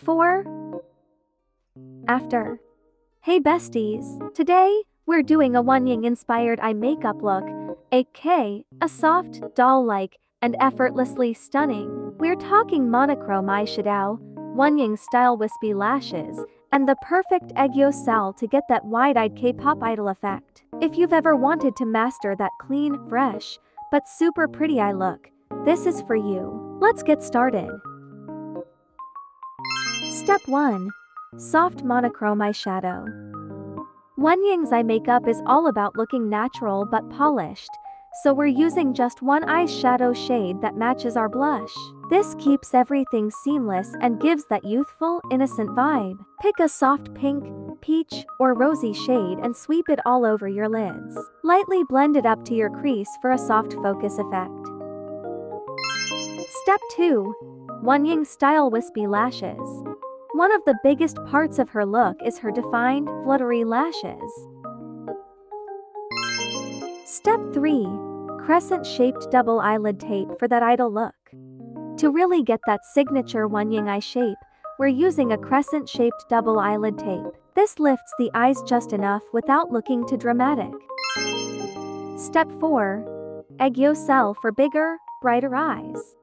Before, after. Hey besties, today, we're doing a Wonying-inspired eye makeup look, aka a soft, doll-like, and effortlessly stunning. We're talking monochrome eyeshadow, Wonying-style wispy lashes, and the perfect Aegyo-sal to get that wide-eyed K-pop idol effect. If you've ever wanted to master that clean, fresh, but super pretty eye look, this is for you. Let's get started. Step 1. Soft monochrome eyeshadow. Wonying's eye makeup is all about looking natural but polished, so we're using just one eyeshadow shade that matches our blush. This keeps everything seamless and gives that youthful, innocent vibe. Pick a soft pink, peach, or rosy shade and sweep it all over your lids. Lightly blend it up to your crease for a soft focus effect. Step 2. Wonying-style wispy lashes. One of the biggest parts of her look is her defined, fluttery lashes. Step 3. Crescent-shaped double eyelid tape for that idol look. To really get that signature Wonying eye shape, we're using a crescent-shaped double eyelid tape. This lifts the eyes just enough without looking too dramatic. Step 4. Aegyo-sal for bigger, brighter eyes.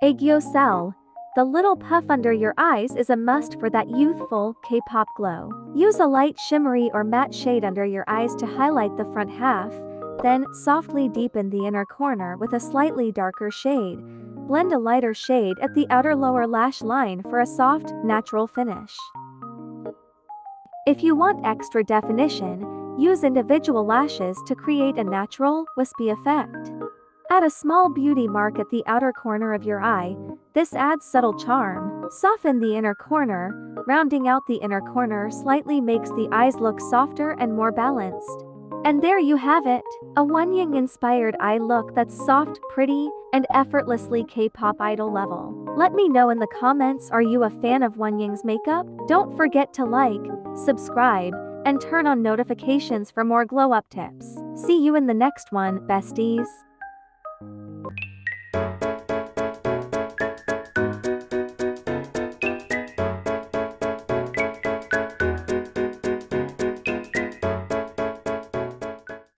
Aegyo-sal, the little puff under your eyes, is a must for that youthful, K-pop glow. Use a light shimmery or matte shade under your eyes to highlight the front half, then softly deepen the inner corner with a slightly darker shade. Blend a lighter shade at the outer lower lash line for a soft, natural finish. If you want extra definition, use individual lashes to create a natural, wispy effect. Add a small beauty mark at the outer corner of your eye. This adds subtle charm. Soften the inner corner. Rounding out the inner corner slightly makes the eyes look softer and more balanced. And there you have it, a Wonying-inspired eye look that's soft, pretty, and effortlessly K-pop idol level. Let me know in the comments, are you a fan of Wonying's makeup? Don't forget to like, subscribe, and turn on notifications for more glow-up tips. See you in the next one, besties.